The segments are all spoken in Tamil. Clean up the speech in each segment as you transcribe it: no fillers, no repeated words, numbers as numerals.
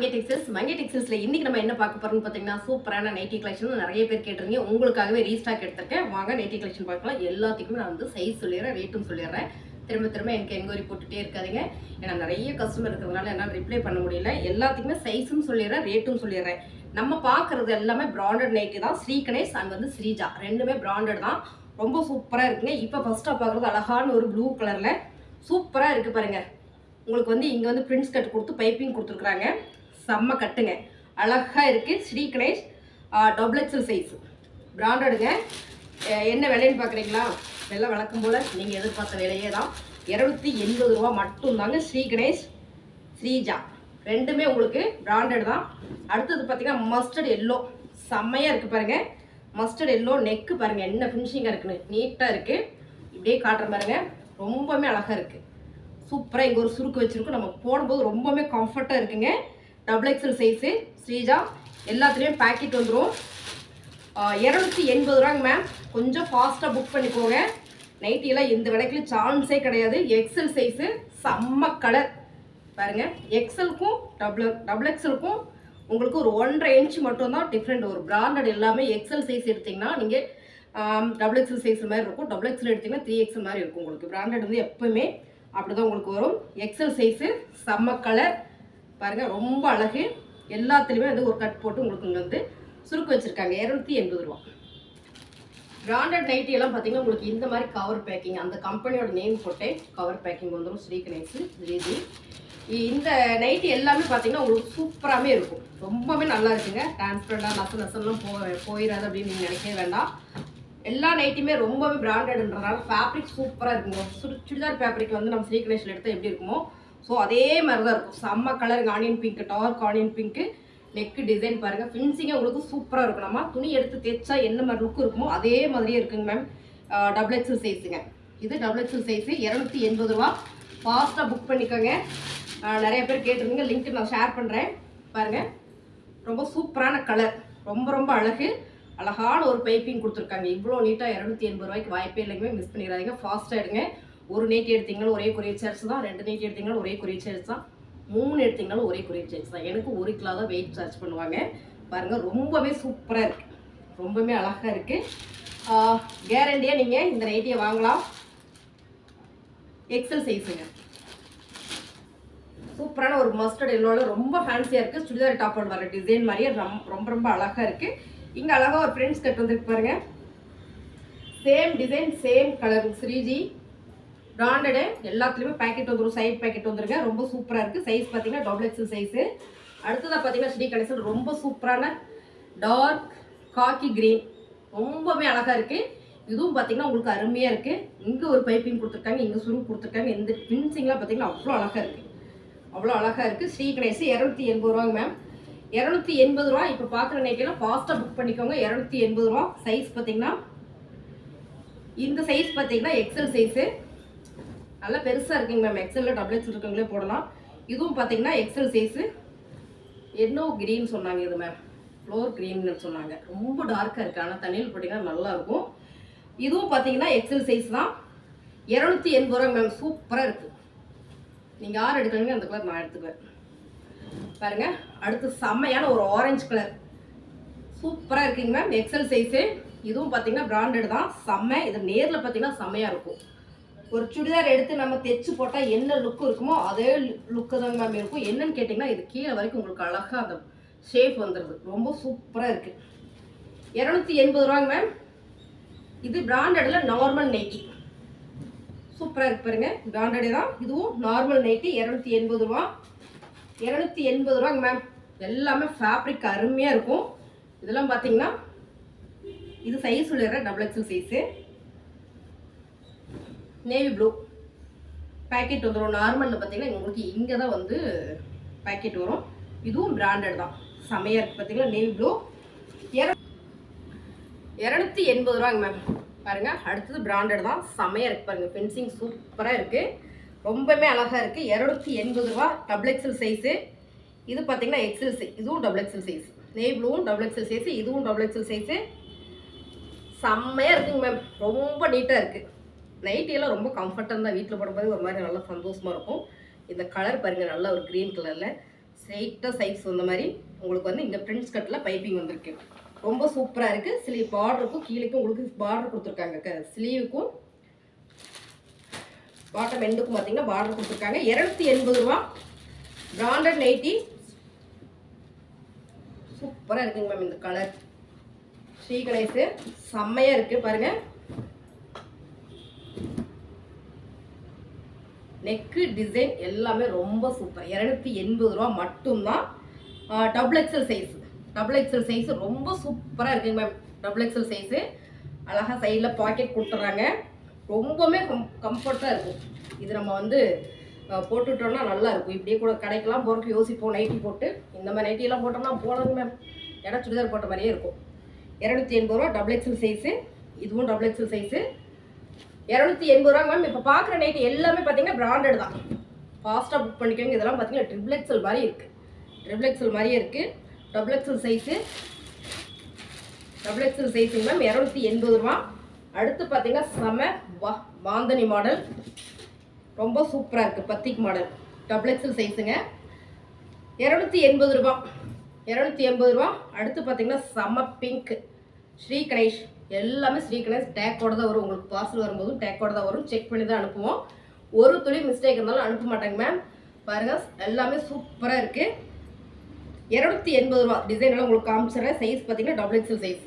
மங்கை டெக்ஸ்டைல்ஸ்ல இன்னைக்கு நம்ம என்ன பார்க்க போறோம்னு பார்த்தீங்கன்னா சூப்பரான நைட்டி கலெக்ஷன் நிறைய பேர் கேட்டிருந்தீங்க. உங்களுக்காகவே ரீஸ்டாக் எடுத்திருக்கேன். வாங்க நைட்டி கலெக்ஷன் பார்க்கலாம். எல்லாத்துக்குமே நான் வந்து சைஸ் சொல்லிடுறேன், ரேட்டும் சொல்லிடுறேன். திரும்ப எனக்கு என்கொயரி போட்டுட்டே இருக்காதீங்க. ஏன்னா நிறைய கஸ்டமர் இருக்கிறதுனால என்னால் ரிப்ளை பண்ண முடியல. எல்லாத்துக்குமே சைஸும் சொல்லிடுறேன், ரேட்டும் சொல்லிடுறேன். நம்ம பார்க்கறது எல்லாமே பிராண்டட் நைட்டி தான். ஸ்ரீ கணேஷ் அண்ட் வந்து ஸ்ரீஜா ரெண்டுமே பிராண்டட் தான். ரொம்ப சூப்பராக இருக்குங்க. இப்போ ஃபர்ஸ்ட்டாக பார்க்குறது அழகான ஒரு ப்ளூ கலரில் சூப்பராக இருக்குது பாருங்கள். உங்களுக்கு வந்து இங்கே வந்து பிரிண்ட்ஸ் கட் கொடுத்து பைப்பிங் கொடுத்துருக்குறாங்க. செம்ம கட்டுங்க, அழகாக இருக்குது. Shri Ganesh double XL size பிராண்டடுங்க. என்ன விலைன்னு பார்க்குறீங்களா? விலை வழக்கம் போல் நீங்கள் எதிர்பார்த்த விலையே தான். 280 ரூபா மட்டும்தாங்க. ஸ்ரீ கணேஷ் ஸ்ரீஜா ரெண்டுமே உங்களுக்கு பிராண்டட் தான். அடுத்தது பார்த்தீங்கன்னா மஸ்டர்ட் எல்லோ செம்மையாக இருக்குது பாருங்கள். மஸ்டர்ட் எல்லோ நெக்கு பாருங்கள் என்ன ஃபினிஷிங்காக இருக்குன்னு, நீட்டாக இருக்குது. இப்படியே காட்டுற பாருங்க, ரொம்பவுமே அழகாக இருக்குது. சூப்பராக இங்கே ஒரு சுருக்கு வச்சுருக்கோம். நம்ம போடும்போது ரொம்பவுமே கம்ஃபர்ட்டாக இருக்குங்க. டபுள் எக்ஸல் சைஸு ஸ்ரீஜா எல்லாத்துலேயும் பேக்கெட் வந்துடும். 280 ரூபாங்க மேம். கொஞ்சம் ஃபாஸ்ட்டாக புக் பண்ணிக்கோங்க. நைட்டியெல்லாம் இந்த விலைக்குள்ள சான்ஸே கிடையாது. எக்ஸல் சைஸு செம்ம கலர் பாருங்கள். எக்ஸலுக்கும் டபுள் எக்ஸலுக்கும் உங்களுக்கு ஒரு 1.5 இன்ச் மட்டும்தான் டிஃப்ரெண்ட். ஒரு பிராண்டட் எல்லாமே எக்ஸல் சைஸ் எடுத்திங்கன்னா நீங்கள் டபுள் எக்ஸல் சைஸ் மாதிரி இருக்கும். டபுள் எக்ஸல் எடுத்திங்கன்னா 3XL மாதிரி இருக்கும். உங்களுக்கு பிராண்டட் வந்து எப்போவுமே அப்படி தான் உங்களுக்கு வரும். எக்ஸல் சைஸு செம்ம கலர் பாருங்கள், ரொம்ப அழகு. எல்லாத்துலேயுமே வந்து ஒரு கட் போட்டு உங்களுக்கு இங்கே வந்து சுருக்கு வச்சுருக்காங்க. 280 ரூபா. பிராண்டட் நைட்டி எல்லாம் பார்த்தீங்கன்னா உங்களுக்கு இந்த மாதிரி கவர் பேக்கிங், அந்த கம்பெனியோட நேம் போட்டே கவர் பேக்கிங் வந்துடும். ஸ்ரீ கணேஷ் ஜிஜி இந்த நைட்டி எல்லாமே பார்த்தீங்கன்னா உங்களுக்கு சூப்பராகவே இருக்கும். ரொம்பவே நல்லா இருக்குங்க. டிரான்ஸ்பரண்டாக நசெல்லாம் போயிடாது அப்படின்னு நீங்கள் நினைக்கவே வேண்டாம். எல்லா நைட்டியுமே ரொம்பவே பிராண்டட்ன்றதுனால ஃபேப்ரிக் சூப்பராக இருக்குங்க. சுடிதார் ஃபேப்ரிக் வந்து நம்ம ஸ்ரீ கணேஷில் எடுத்தால் எப்படி இருக்குமோ ஸோ அதே மாதிரி தான் இருக்கும். செம்ம colour onion pink, dark onion pink. Neck design பாருங்கள், ஃபினிஷிங்காக உங்களுக்கு சூப்பராக இருக்கும். நம்ம துணி எடுத்து தைச்சா என்ன மாதிரி லுக்கு இருக்குமோ அதே மாதிரியே இருக்குங்க மேம். Double XL சைஸுங்க. இது டபுள் எக்ஸல் சைஸு 280 ரூபா. ஃபாஸ்ட்டாக புக் பண்ணிக்கோங்க. நிறைய பேர் கேட்டிருந்தீங்க, லிங்க் நான் ஷேர் பண்ணுறேன் பாருங்கள். ரொம்ப சூப்பரான கலர், ரொம்ப அழகு. அழகான ஒரு பைப்பிங் கொடுத்துருக்காங்க. இவ்வளோ நீட்டாக 280 ரூபாய்க்கு வாய்ப்பே இல்லைங்க. மிஸ் பண்ணிடாதீங்க, ஃபாஸ்ட்டாக எடுங்க. ஒரு நைட்டி எடுத்தீங்களும் ஒரே கொரியர் சார்ஜ் தான். 2 நைட்டி எடுத்தீங்களும் ஒரே கொரியர் சார்ஜ் தான். 3 எடுத்தீங்களும் ஒரே கொரியர் சார்ஜ் தான். எனக்கு 1 கிலோ தான் வெயிட் சார்ஜ் பண்ணுவாங்க பாருங்கள். ரொம்பவே சூப்பராக இருக்குது, ரொம்பவே அழகாக இருக்குது. கேரண்டியாக நீங்கள் இந்த நைட்டியை வாங்கலாம். எக்ஸல் சைஸுங்க. சூப்பரான ஒரு மஸ்டர்ட் எல்லோவில் ரொம்ப ஃபேன்சியாக இருக்குது. சுடிதார் டாப்போட வர டிசைன் மாதிரியே ரொம்ப அழகாக இருக்குது. இங்கே அழகாக ஒரு பிரிண்ட்ஸ் கட் வந்துருக்கு பாருங்கள். Same design same colour. Sreeji branded எல்லாத்துலேயுமே பேக்கெட் வந்துடும், சைட் பேக்கெட் வந்துருங்க. ரொம்ப சூப்பராக இருக்குது. சைஸ் பார்த்தீங்கன்னா டபுள் எக்ஸல் சைஸு. அடுத்ததாக பார்த்தீங்கன்னா ஸ்ரீ கணேஷ் ரொம்ப சூப்பரான டார்க் காக்கி கிரீன், ரொம்பவே அழகாக இருக்குது. இதுவும் பார்த்தீங்கன்னா உங்களுக்கு அருமையாக இருக்குது. இங்கே ஒரு பைப்பிங் கொடுத்துருக்காங்க, இங்கே சுருக்கு கொடுத்துருக்காங்க. இந்த ஃபினிஷிங்லாம் பார்த்தீங்கன்னா அவ்வளோ அழகாக இருக்குது, அவ்வளோ அழகாக இருக்குது. ஸ்ரீ கணேஷ் 280 ரூபாங்க மேம். 280 ரூபா. இப்போ பார்க்குற நைட்டிலாம் ஃபாஸ்ட்டாக புக் பண்ணிக்கோங்க. 280 ரூபா. சைஸ் பார்த்தீங்கன்னா இந்த சைஸ் பார்த்தீங்கன்னா எக்ஸல் சைஸு நல்லா பெருசாக இருக்குங்க மேம். எக்ஸலில் டபுள் எக்ஸல் இருக்கவங்களே போடலாம். இதுவும் பார்த்தீங்கன்னா எக்ஸல் சைஸு. என்ன க்ரீன் சொன்னாங்க இது மேம், ஃப்ளோர் க்ரீன்னு சொன்னாங்க. ரொம்ப டார்க்காக இருக்குது, ஆனால் தண்ணியில் போட்டிங்கன்னா நல்லாயிருக்கும். இதுவும் பார்த்தீங்கன்னா எக்ஸல் சைஸ் தான். 280 ரூபா மேம். சூப்பராக இருக்குது. நீங்கள் யார் எடுக்கிறீங்க அந்த கலர் நான் எடுத்துக்குவேன் பாருங்க. அடுத்து செம்மையான ஒரு ஆரஞ்சு கலர் சூப்பராக இருக்குங்க மேம். XL size. இதுவும் பார்த்தீங்கன்னா பிராண்டட் தான். செம்ம. இது நேரில் பார்த்தீங்கன்னா செம்மையாக இருக்கும். ஒரு சுடிதார் எடுத்து நம்ம தைச்சு போட்டால் என்ன லுக்கு இருக்குமோ அதே லுக்கு தாங்க மேம் இருக்கும். என்னன்னு கேட்டிங்கன்னா இது கீழே வரைக்கும் உங்களுக்கு அழகாக அந்த ஷேப் வந்துடுது. ரொம்ப சூப்பராக இருக்குது. 280 ரூபாங்க மேம். இது பிராண்டடில் நார்மல் நைட்டி சூப்பராக இருக்கு பாருங்க. பிராண்டடே தான். இதுவும் நார்மல் நைட்டி 280 ரூபா. 280 ரூபாங்க மேம். எல்லாமே ஃபேப்ரிக் அருமையாக இருக்கும். இதெல்லாம் பார்த்தீங்கன்னா இது சைஸ் சொல்லிடுறேன். Double XL size. Navy blue packet வந்துடும். நார்மலில் பார்த்தீங்கன்னா உங்களுக்கு இங்கே தான் வந்து பேக்கெட் வரும். இதுவும் பிராண்டட் தான். செமையாக இருக்குது பார்த்தீங்கன்னா. நேவி ப்ளூ 280 ரூபாங்க மேம் பாருங்கள். அடுத்தது பிராண்டட் தான். செமையாக இருக்குது பாருங்கள். ஃபென்சிங் சூப்பராக இருக்குது, ரொம்பவே அழகாக இருக்குது. 280 ரூபா. Double XL size. இது பார்த்தீங்கன்னா எக்ஸல் சைஸ். இதுவும் டபுள் எக்ஸல் சைஸ். நேவி ப்ளூவும் டபுள் எக்ஸல் சைஸு. இதுவும் டபுள் எக்ஸல் சைஸு. செம்மையாக இருக்குங்க மேம். ரொம்ப நீட்டாக இருக்குது. நைட்டியெல்லாம் ரொம்ப கம்ஃபர்ட்டாக இருந்தால் வீட்டில் போடும்போது ஒரு மாதிரி நல்லா சந்தோஷமாக இருக்கும். இந்த கலர் பாருங்கள், நல்லா ஒரு க்ரீன் கலரில் ஸ்ட்ரைட்டாக சைஸ் வந்த மாதிரி உங்களுக்கு வந்து இந்த பிரின்ஸ் கட்டில் பைப்பிங் வந்திருக்கு. ரொம்ப சூப்பராக இருக்குது. ஸ்லீவ் பார்டருக்கும் கீழேக்கும் உங்களுக்கு பார்டர் கொடுத்துருக்காங்க. ஸ்லீவுக்கும் பாட்டம் எண்டுக்கும் பார்த்தீங்கன்னா பார்டர் கொடுத்துருக்காங்க. 280 ரூபா. Branded nighty. சூப்பராக இருக்குங்க மேம் இந்த கலர். ஸ்ரீ கணேஷு செம்மையாக இருக்குது பாருங்கள். நெக்கு டிசைன் எல்லாமே ரொம்ப சூப்பர். 280 ரூபா மட்டும்தான். Double XL size. Double XL size ரொம்ப சூப்பராக இருக்குங்க மேம். டபுள் எக்ஸல் சைஸு அழகாக சைடில் பாக்கெட் கொடுத்துட்றாங்க. ரொம்பவுமே கம்ஃபர்ட்டாக இருக்கும். இது நம்ம வந்து போட்டுவிட்டோம்னா நல்லா இருக்கும். இப்படியே கூட கடைக்கெல்லாம் போகிறதுக்கு யோசிப்போம். நைட்டி போட்டு இந்த மாதிரி நைட்டியெல்லாம் போட்டோம்னா போகலாங்க மேம். ஏன்னா சுடிதார் போட்ட மாதிரியே இருக்கும். 280 ரூபா டபுள் எக்ஸல் சைஸு. இதுவும் டபுள் எக்ஸல் சைஸு. 280 ரூபாங்க மேம். இப்போ பார்க்குற நைட்டி எல்லாமே பார்த்தீங்கன்னா பிராண்டட் தான். ஃபாஸ்ட்டாக புக் பண்ணிக்கோங்க. இதெல்லாம் பார்த்தீங்கன்னா ட்ரிபிள் எக்ஸல் மாதிரி இருக்குது. ட்ரிபிள் எக்ஸல் மாதிரியே இருக்குது. Double XL size. Double XL சைஸுங்க மேம். 280 ரூபா. அடுத்து பார்த்தீங்கன்னா செம பாந்தனி மாடல். ரொம்ப சூப்பராக இருக்குது. Batik model. டபுள் எக்ஸல் சைஸுங்க. 280 ரூபா. 280 ரூபா. அடுத்து பார்த்தீங்கன்னா செம பிங்க். ஸ்ரீ கணேஷ். எல்லாமே ஸ்ரீ கணேஷ் டேக்கோட தான் வரும். உங்களுக்கு பார்சல் வரும்போதும் டேக்கோட தான் வரும். செக் பண்ணி தான் அனுப்புவோம். ஒரு துளி மிஸ்டேக் இருந்தாலும் அனுப்ப மாட்டாங்க மேம். பாருங்கள் எல்லாமே சூப்பராக இருக்குது. 280 ரூபா. டிசைன் எல்லாம் உங்களுக்கு காமிச்சிடுறேன். சைஸ் பார்த்தீங்கன்னா double XL size.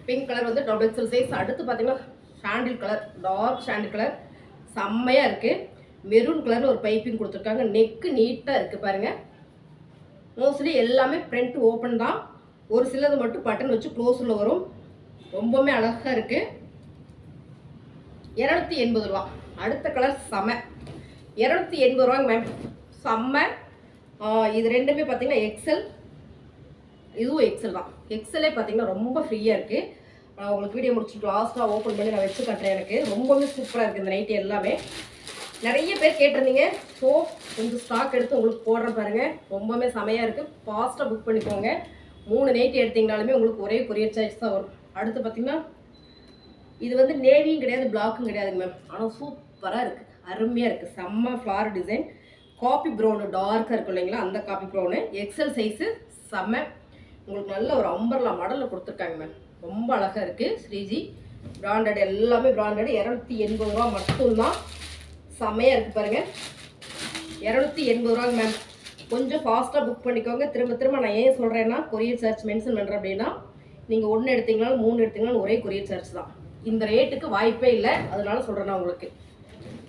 Pink colour வந்து டபுள் எக்ஸல் சைஸ். அடுத்து பார்த்தீங்கன்னா sandal colour. Dark sandal colour செம்மையாக இருக்குது. மெரூன் கலரில் ஒரு பைப்பிங் கொடுத்துருக்காங்க. நெக்கு நீட்டாக இருக்குது பாருங்கள். மோஸ்ட்லி எல்லாமே ஃப்ரண்ட் ஓப்பன் தான். ஒரு சிலது மட்டும் பட்டன் வச்சு க்ளோஸில் வரும். ரொம்பவுமே அழகாக இருக்குது. 280 ரூபா. அடுத்த கலர் செம. 280 ரூபாங்க மேம். செம்ம. இது ரெண்டுமே பார்த்தீங்கன்னா எக்ஸல். இதுவும் எக்ஸல் தான். எக்ஸலே பார்த்தீங்கன்னா ரொம்ப ஃப்ரீயாக இருக்குது. உங்களுக்கு வீடியோ முடிச்சுட்டு லாஸ்ட்டாக ஓப்பன் பண்ணி நான் வச்சு காட்டுறேன். எனக்கு ரொம்பவே சூப்பராக இருக்குது இந்த நைட்டி எல்லாமே. நிறைய பேர் கேட்டிருந்தீங்க. ஸோ கொஞ்சம் ஸ்டாக் எடுத்து உங்களுக்கு போடுற பாருங்கள். ரொம்பவுமே செமையாக இருக்குது. ஃபாஸ்ட்டாக புக் பண்ணிக்கோங்க. 3 நைட்டி எடுத்திங்கனாலுமே உங்களுக்கு ஒரே கொரியர் சார்ஜ் தான் வரும். அடுத்து பார்த்தீங்கன்னா இது வந்து நேவியும் கிடையாது, பிளாக்கும் கிடையாதுங்க மேம். ஆனால் சூப்பராக இருக்குது. அருமையாக இருக்குது. செம்ம ஃப்ளார் டிசைன். காப்பி ப்ரௌனு டார்க்காக இருக்கும் இல்லைங்களா, அந்த காப்பி ப்ரௌனு. எக்ஸல் சைஸு செம்ம. உங்களுக்கு நல்ல ஒரு அம்பர்லா மாடலில் கொடுத்துருக்காங்க மேம். ரொம்ப அழகாக இருக்குது. ஸ்ரீஜி பிராண்டட். எல்லாமே பிராண்டட். 280 ரூபா மட்டும்தான். செம்மையாக இருக்குது பாருங்கள். 280 ரூபாங்க மேம். கொஞ்சம் ஃபாஸ்ட்டாக புக் பண்ணிக்கோங்க. திரும்ப திரும்ப நான் ஏன் சொல்கிறேன்னா கொரியர் சார்ஜ் மென்ஷன் பண்ணுறேன் அப்படின்னா, நீங்கள் 1 எடுத்தீங்கனாலும் 3 எடுத்தீங்கனாலும் ஒரே கொரியர் சார்ஜ் தான். இந்த ரேட்டுக்கு வாய்ப்பே இல்லை. அதனால சொல்கிறேன் நான் உங்களுக்கு.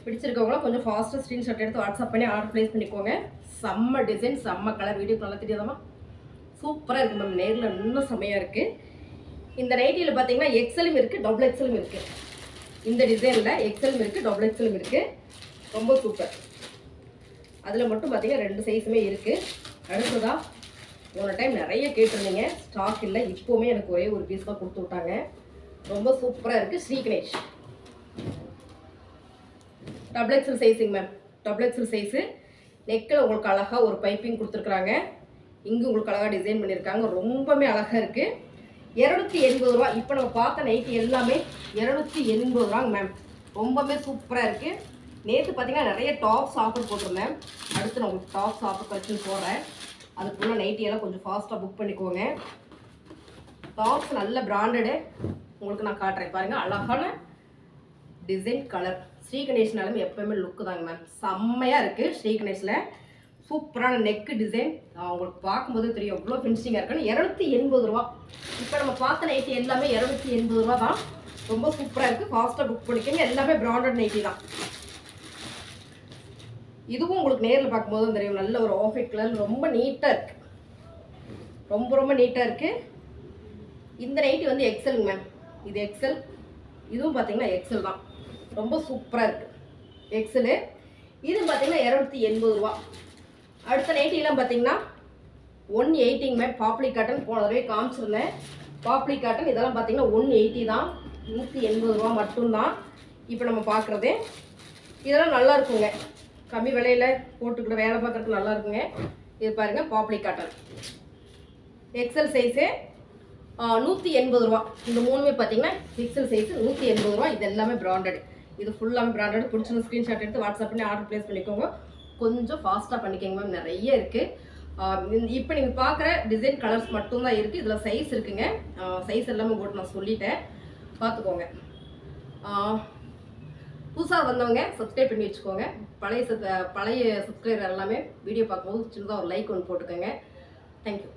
பிடிச்சிருக்கவங்களாம் கொஞ்சம் ஃபாஸ்ட்டாக ஸ்க்ரீன்ஷாட் எடுத்து வாட்ஸ்அப் பண்ணி ஆர்டர் ப்ளேஸ் பண்ணிக்கோங்க. செம்ம டிசைன், செம்ம கலர். வீடியோக்கு நல்லா தெரியாதாம்மா? சூப்பராக இருக்குது மேம். நேரில் இன்னும் செம்மையாக இருக்குது. இந்த நைட்டியில் பார்த்தீங்கன்னா எக்ஸலும் இருக்குது, டபுள் எக்ஸலும் இருக்குது. இந்த டிசைனில் எக்ஸலும் இருக்குது, டபுள் எக்ஸலும் இருக்குது. ரொம்ப சூப்பர். அதில் மட்டும் பார்த்தீங்கன்னா 2 சைஸுமே இருக்குது. அடுத்ததாக போன டைம் நிறைய கேட்டிருந்தீங்க. ஸ்டாக் இல்லை. இப்போவுமே எனக்கு ஒரே ஒரு பீஸ் தான் கொடுத்து விட்டாங்க. ரொம்ப சூப்பராக இருக்குது. ஸ்ரீ கணேஷ். டபுள் எக்ஸல் சைஸுங்க மேம். Double XL size. நெக்கில் உங்களுக்கு அழகாக ஒரு பைப்பிங் கொடுத்துருக்குறாங்க. இங்கே உங்களுக்கு அழகாக டிசைன் பண்ணியிருக்காங்க. ரொம்பவே அழகாக இருக்குது. 280 ரூபா. இப்போ நம்ம பார்த்த நைட்டி எல்லாமே 280 ரூபாங்க மேம். ரொம்பவே சூப்பராக இருக்குது. நேற்று பார்த்தீங்கன்னா நிறைய டாப்ஸ் ஆஃபர் போட்டிருந்தேன். அடுத்து நான் உங்களுக்கு டாப்ஸ் ஆஃபர் கலெக்ஷன் போடுறேன். அதுக்குள்ள நைட்டியெல்லாம் கொஞ்சம் ஃபாஸ்ட்டாக புக் பண்ணிக்கோங்க. டாப்ஸ் நல்ல பிராண்டடு உங்களுக்கு நான் காட்டுறேன் பாருங்கள். அழகான டிசைன் கலர். ஸ்ரீ கணேஷ்னாலும் எப்போயுமே லுக்கு தாங்க மேம். செம்மையாக இருக்குது. ஸ்ரீ கணேஷில் சூப்பரான நெக்கு டிசைன். உங்களுக்கு பார்க்கும்போது தெரியும் எவ்வளோ ஃபினிஷிங்காக இருக்குன்னு. 280 ரூபா. இப்போ நம்ம பார்த்த நைட்டி எல்லாமே 280 ரூபா தான். ரொம்ப சூப்பராக இருக்குது. ஃபாஸ்ட்டாக புக் பண்ணிக்கோங்க. எல்லாமே பிராண்டட் நைட்டி தான். இதுவும் உங்களுக்கு நேரில் பார்க்கும்போது தெரியும். நல்ல ஒரு ஆஃபைட் கலர். ரொம்ப நீட்டாக இருக்குது. ரொம்ப நீட்டாக இருக்குது. இந்த நைட்டி வந்து எக்ஸலுங்க மேம். இது எக்ஸல். இதுவும் பார்த்தீங்கன்னா எக்ஸல் தான். ரொம்ப சூப்பராக இருக்குது. எக்ஸலு. இது பார்த்தீங்கன்னா 280 ரூபா. அடுத்த நைட்டிலாம் பார்த்தீங்கன்னா 180 மேம். பாப்லி காட்டன் போன தடவை காமிச்சிருந்தேன். பாப்லி காட்டன் இதெல்லாம் பார்த்தீங்கன்னா 180 தான். 180 ரூபா மட்டும்தான். இப்போ நம்ம பார்க்குறது இதெல்லாம் நல்லா இருக்குங்க. கம்மி விலையில் போட்டுக்கிற வேலை பார்க்குறதுக்கு நல்லா இருக்குங்க. இது பாருங்கள் பாப்லி காட்டன். எக்ஸல் சைஸு 180 ரூபா. இந்த மூணுமே பார்த்தீங்கன்னா எக்ஸல் சைஸு 180 ரூபா. இது எல்லாமே பிராண்டட். இது ஃபுல்லாமே பிராண்டட். பிடிச்சிருந்த ஸ்க்ரீன்ஷாட் எடுத்து வாட்ஸ்அப் பண்ணி ஆர்டர் ப்ளேஸ் பண்ணிக்கோங்க. கொஞ்சம் ஃபாஸ்ட்டாக பண்ணிக்கோங்க மேம். நிறைய இருக்குது. இப்போ நீங்கள் பார்க்குற டிசைன் கலர்ஸ் மட்டும்தான் இருக்குது. இதில் சைஸ் இருக்குங்க. சைஸ் எல்லாமே கூட நான் சொல்லிட்டேன், பார்த்துக்கோங்க. புதுசாக வந்தவங்க சப்ஸ்கிரைப் பண்ணி வச்சுக்கோங்க. பழைய சப்ஸ்கிரைபர் எல்லாமே வீடியோ பார்க்கும்போது சின்னதாக ஒரு லைக் ஒன்று போட்டுக்கோங்க. தேங்க்யூ.